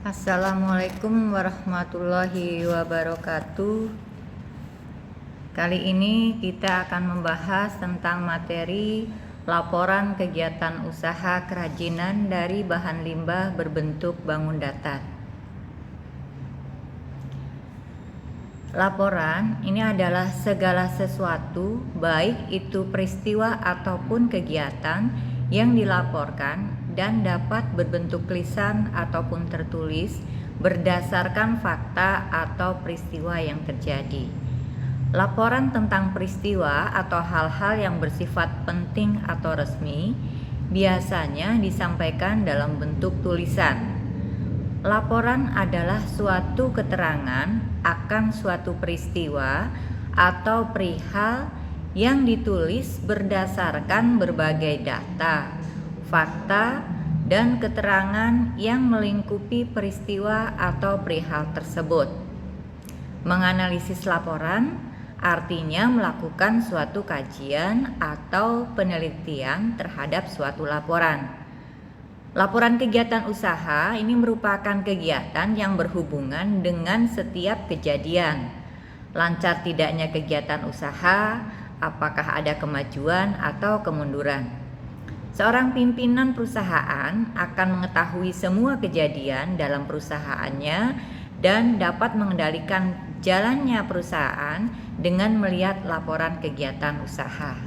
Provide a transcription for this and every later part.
Assalamualaikum warahmatullahi wabarakatuh. Kali ini kita akan membahas tentang materi laporan kegiatan usaha kerajinan dari bahan limbah berbentuk bangun datar. Laporan ini adalah segala sesuatu, baik itu peristiwa ataupun kegiatan yang dilaporkan dan dapat berbentuk lisan ataupun tertulis berdasarkan fakta atau peristiwa yang terjadi. Laporan tentang peristiwa atau hal-hal yang bersifat penting atau resmi biasanya disampaikan dalam bentuk tulisan. Laporan adalah suatu keterangan akan suatu peristiwa atau perihal yang ditulis berdasarkan berbagai data, fakta, dan keterangan yang melingkupi peristiwa atau perihal tersebut. Menganalisis laporan artinya melakukan suatu kajian atau penelitian terhadap suatu laporan. Laporan kegiatan usaha ini merupakan kegiatan yang berhubungan dengan setiap kejadian. Lancar tidaknya kegiatan usaha, apakah ada kemajuan atau kemunduran. Seorang pimpinan perusahaan akan mengetahui semua kejadian dalam perusahaannya dan dapat mengendalikan jalannya perusahaan dengan melihat laporan kegiatan usaha.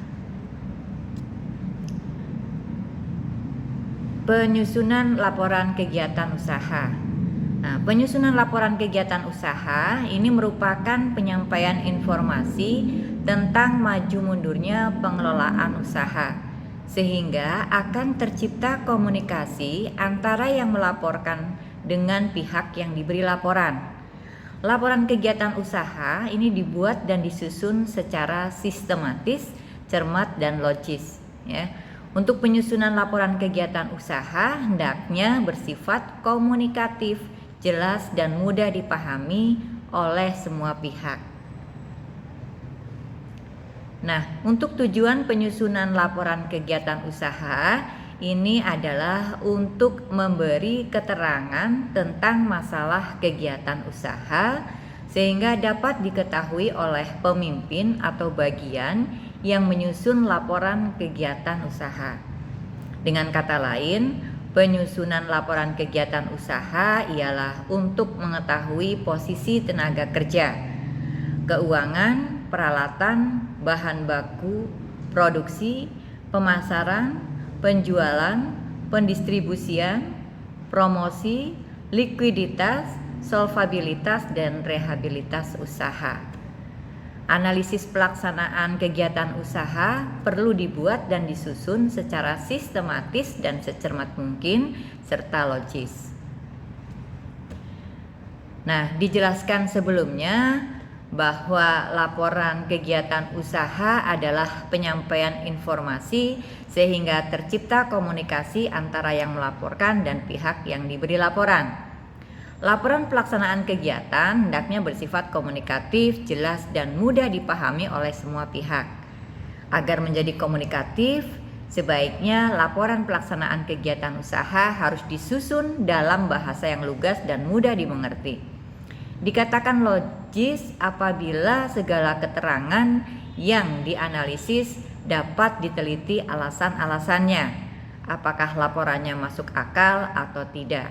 Penyusunan laporan kegiatan usaha. Penyusunan laporan kegiatan usaha ini merupakan penyampaian informasi tentang maju mundurnya pengelolaan usaha, sehingga akan tercipta komunikasi antara yang melaporkan dengan pihak yang diberi laporan. Laporan kegiatan usaha ini dibuat dan disusun secara sistematis, cermat, dan logis, ya. Untuk penyusunan laporan kegiatan usaha hendaknya bersifat komunikatif, jelas, dan mudah dipahami oleh semua pihak. Nah, untuk tujuan penyusunan laporan kegiatan usaha ini adalah untuk memberi keterangan tentang masalah kegiatan usaha sehingga dapat diketahui oleh pemimpin atau bagian yang menyusun laporan kegiatan usaha. Dengan kata lain, penyusunan laporan kegiatan usaha ialah untuk mengetahui posisi tenaga kerja, keuangan, peralatan, bahan baku, produksi, pemasaran, penjualan, pendistribusian, promosi, likuiditas, solvabilitas, dan rehabilitas usaha. Analisis pelaksanaan kegiatan usaha perlu dibuat dan disusun secara sistematis dan secermat mungkin serta logis. Nah, dijelaskan sebelumnya bahwa laporan kegiatan usaha adalah penyampaian informasi sehingga tercipta komunikasi antara yang melaporkan dan pihak yang diberi laporan. Laporan pelaksanaan kegiatan hendaknya bersifat komunikatif, jelas, dan mudah dipahami oleh semua pihak. Agar menjadi komunikatif, sebaiknya laporan pelaksanaan kegiatan usaha harus disusun dalam bahasa yang lugas dan mudah dimengerti. Dikatakan logis apabila segala keterangan yang dianalisis dapat diteliti alasan-alasannya, apakah laporannya masuk akal atau tidak.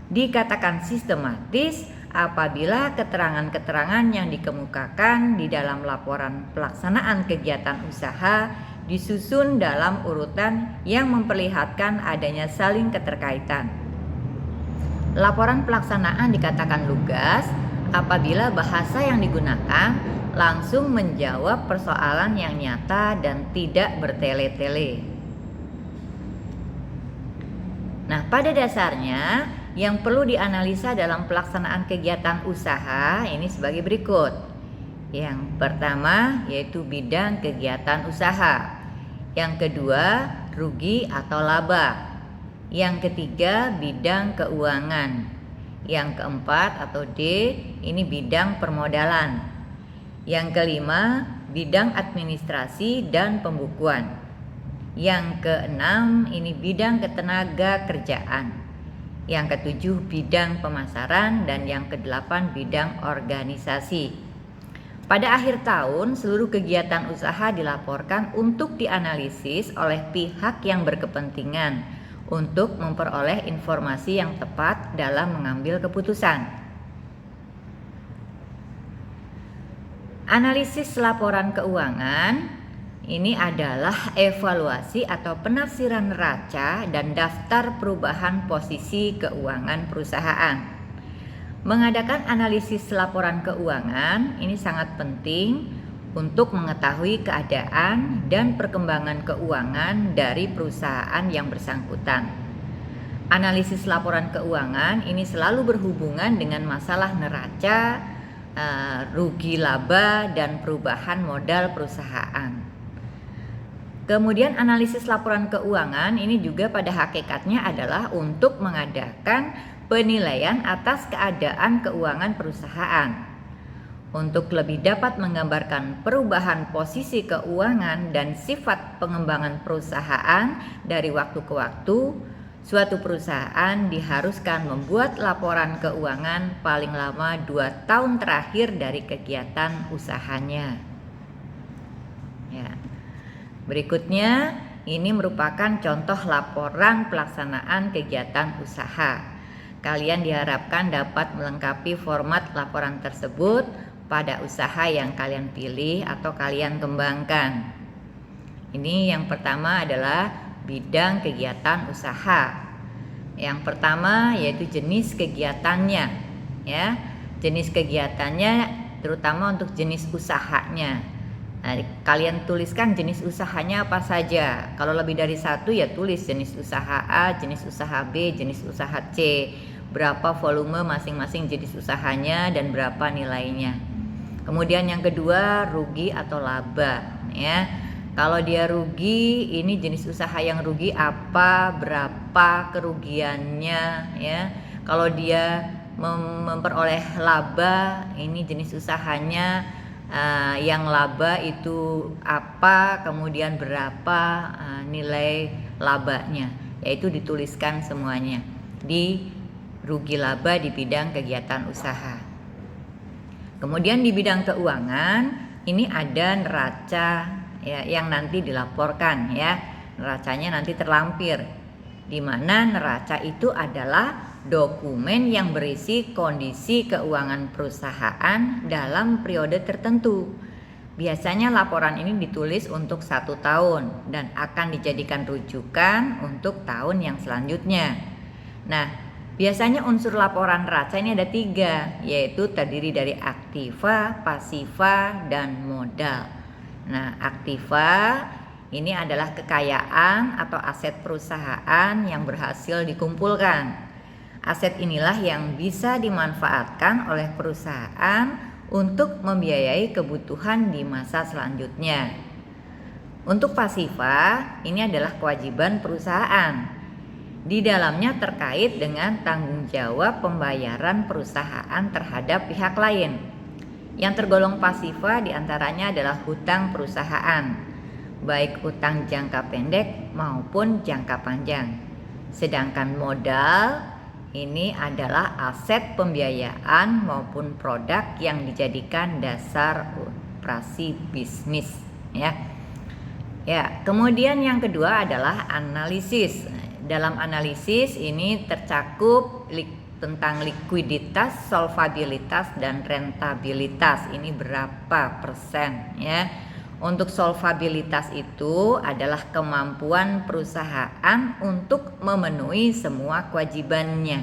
Dikatakan sistematis apabila keterangan-keterangan yang dikemukakan di dalam laporan pelaksanaan kegiatan usaha disusun dalam urutan yang memperlihatkan adanya saling keterkaitan. Laporan pelaksanaan dikatakan lugas apabila bahasa yang digunakan langsung menjawab persoalan yang nyata dan tidak bertele-tele. Nah, pada dasarnya yang perlu dianalisa dalam pelaksanaan kegiatan usaha ini sebagai berikut. Yang pertama yaitu bidang kegiatan usaha. Yang kedua, rugi atau laba. Yang ketiga, bidang keuangan. Yang keempat atau D, ini bidang permodalan. Yang kelima, bidang administrasi dan pembukuan. Yang keenam, ini bidang ketenaga kerjaan. yang ketujuh bidang pemasaran, dan yang kedelapan bidang organisasi. Pada akhir tahun, seluruh kegiatan usaha dilaporkan untuk dianalisis oleh pihak yang berkepentingan untuk memperoleh informasi yang tepat dalam mengambil keputusan. Analisis laporan keuangan ini adalah evaluasi atau penafsiran neraca dan daftar perubahan posisi keuangan perusahaan. Mengadakan analisis laporan keuangan ini sangat penting untuk mengetahui keadaan dan perkembangan keuangan dari perusahaan yang bersangkutan. Analisis laporan keuangan ini selalu berhubungan dengan masalah neraca, rugi laba, dan perubahan modal perusahaan. Kemudian analisis laporan keuangan ini juga pada hakikatnya adalah untuk mengadakan penilaian atas keadaan keuangan perusahaan. Untuk lebih dapat menggambarkan perubahan posisi keuangan dan sifat pengembangan perusahaan dari waktu ke waktu, suatu perusahaan diharuskan membuat laporan keuangan paling lama 2 tahun terakhir dari kegiatan usahanya. Ya. Berikutnya, ini merupakan contoh laporan pelaksanaan kegiatan usaha. Kalian diharapkan dapat melengkapi format laporan tersebut pada usaha yang kalian pilih atau kalian kembangkan. Ini yang pertama adalah bidang kegiatan usaha. Yang pertama yaitu jenis kegiatannya, ya. Jenis kegiatannya terutama untuk jenis usahanya. Nah, kalian tuliskan jenis usahanya apa saja. Kalau lebih dari satu ya tulis jenis usaha A, jenis usaha B, jenis usaha C. Berapa volume masing-masing jenis usahanya dan berapa nilainya. Kemudian yang kedua rugi atau laba, ya. Kalau dia rugi, ini jenis usaha yang rugi apa, berapa kerugiannya, ya. Kalau dia memperoleh laba, ini jenis usahanya yang laba itu apa, kemudian berapa nilai labanya, yaitu dituliskan semuanya di rugi laba di bidang kegiatan usaha. Kemudian di bidang keuangan ini ada neraca, ya, yang nanti dilaporkan, ya. Neracanya nanti terlampir, di mana neraca itu adalah dokumen yang berisi kondisi keuangan perusahaan dalam periode tertentu. Biasanya laporan ini ditulis untuk 1 tahun dan akan dijadikan rujukan untuk tahun yang selanjutnya. Nah, biasanya unsur laporan neraca ini ada 3, yaitu terdiri dari aktiva, pasiva, dan modal. Nah, aktiva ini adalah kekayaan atau aset perusahaan yang berhasil dikumpulkan. Aset inilah yang bisa dimanfaatkan oleh perusahaan untuk membiayai kebutuhan di masa selanjutnya. Untuk pasiva, ini adalah kewajiban perusahaan. Di dalamnya terkait dengan tanggung jawab pembayaran perusahaan terhadap pihak lain. Yang tergolong pasiva diantaranya adalah hutang perusahaan, baik hutang jangka pendek maupun jangka panjang. Sedangkan modal ini adalah aset pembiayaan maupun produk yang dijadikan dasar operasi bisnis, ya. Ya, kemudian yang kedua adalah analisis. Dalam analisis ini tercakup tentang likuiditas, solvabilitas, dan rentabilitas. Ini berapa persen, ya. Untuk solvabilitas itu adalah kemampuan perusahaan untuk memenuhi semua kewajibannya.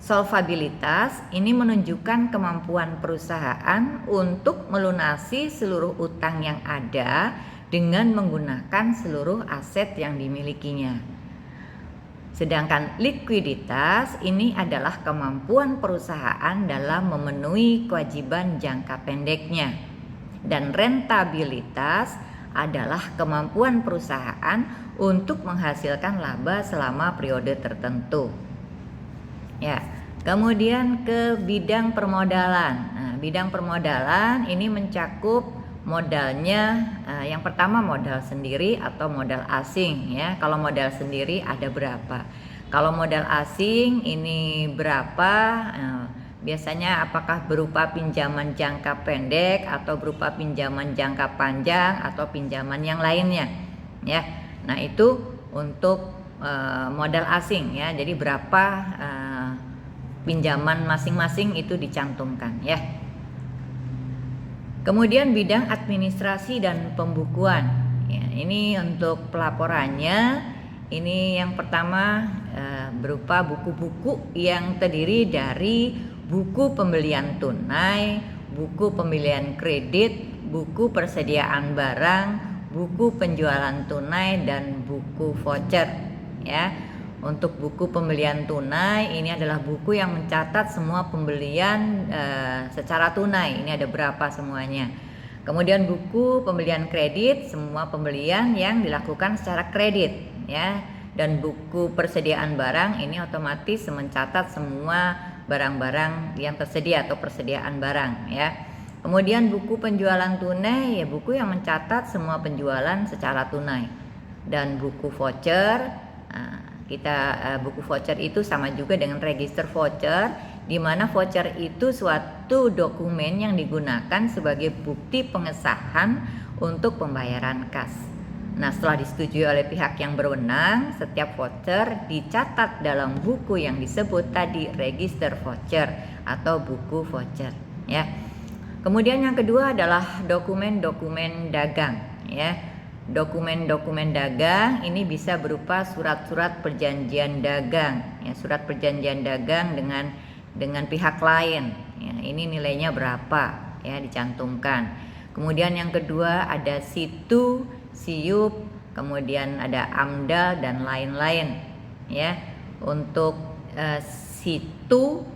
Solvabilitas ini menunjukkan kemampuan perusahaan untuk melunasi seluruh utang yang ada dengan menggunakan seluruh aset yang dimilikinya. Sedangkan likuiditas ini adalah kemampuan perusahaan dalam memenuhi kewajiban jangka pendeknya. Dan rentabilitas adalah kemampuan perusahaan untuk menghasilkan laba selama periode tertentu. Ya, kemudian ke bidang permodalan. Nah, bidang permodalan ini mencakup modalnya, yang pertama modal sendiri atau modal asing, ya. Kalau modal sendiri ada berapa? Kalau modal asing ini berapa? Biasanya apakah berupa pinjaman jangka pendek atau berupa pinjaman jangka panjang atau pinjaman yang lainnya, ya. Nah, itu untuk modal asing, ya. Jadi berapa pinjaman masing-masing itu dicantumkan, ya. Kemudian bidang administrasi dan pembukuan, ya. Ini untuk pelaporannya. Ini yang pertama berupa buku-buku yang terdiri dari buku pembelian tunai, buku pembelian kredit, buku persediaan barang, buku penjualan tunai, dan buku voucher, ya. Untuk buku pembelian tunai, ini adalah buku yang mencatat semua pembelian secara tunai. Ini ada berapa semuanya. Kemudian buku pembelian kredit, semua pembelian yang dilakukan secara kredit, ya. Dan buku persediaan barang ini otomatis mencatat semua barang-barang yang tersedia atau persediaan barang, ya. Kemudian buku penjualan tunai, ya, buku yang mencatat semua penjualan secara tunai. Dan buku voucher, buku voucher itu sama juga dengan register voucher, di mana voucher itu suatu dokumen yang digunakan sebagai bukti pengesahan untuk pembayaran kas. Nah, setelah disetujui oleh pihak yang berwenang, setiap voucher dicatat dalam buku yang disebut tadi register voucher atau buku voucher, ya. Kemudian yang kedua adalah dokumen-dokumen dagang, ya. Dokumen-dokumen dagang ini bisa berupa surat-surat perjanjian dagang, ya, surat perjanjian dagang dengan pihak lain, ya. Ini nilainya berapa, ya, dicantumkan. Kemudian yang kedua ada situ, siup, kemudian ada amdal dan lain-lain, ya. Untuk situ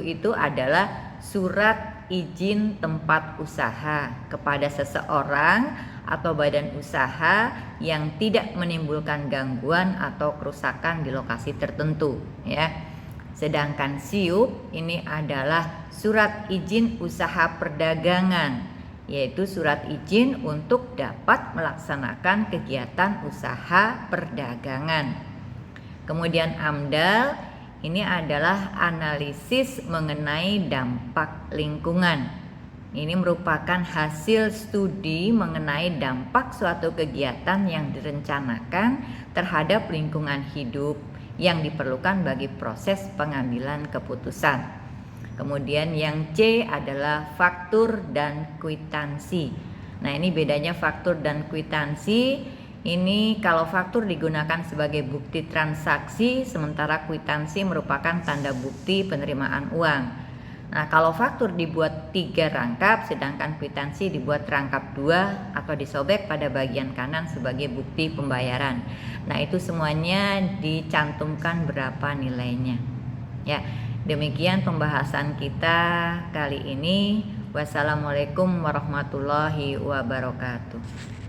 itu adalah surat izin tempat usaha kepada seseorang atau badan usaha yang tidak menimbulkan gangguan atau kerusakan di lokasi tertentu, ya. Sedangkan siup ini adalah surat izin usaha perdagangan, yaitu surat izin untuk dapat melaksanakan kegiatan usaha perdagangan. Kemudian amdal ini adalah analisis mengenai dampak lingkungan. Ini merupakan hasil studi mengenai dampak suatu kegiatan yang direncanakan terhadap lingkungan hidup yang diperlukan bagi proses pengambilan keputusan. Kemudian yang C adalah faktur dan kwitansi. Nah, ini bedanya faktur dan kwitansi. Ini kalau faktur digunakan sebagai bukti transaksi, sementara kwitansi merupakan tanda bukti penerimaan uang. Nah, kalau faktur dibuat 3 rangkap, sedangkan kwitansi dibuat rangkap 2 atau disobek pada bagian kanan sebagai bukti pembayaran. Nah, itu semuanya dicantumkan berapa nilainya. Ya, demikian pembahasan kita kali ini. Wassalamualaikum warahmatullahi wabarakatuh.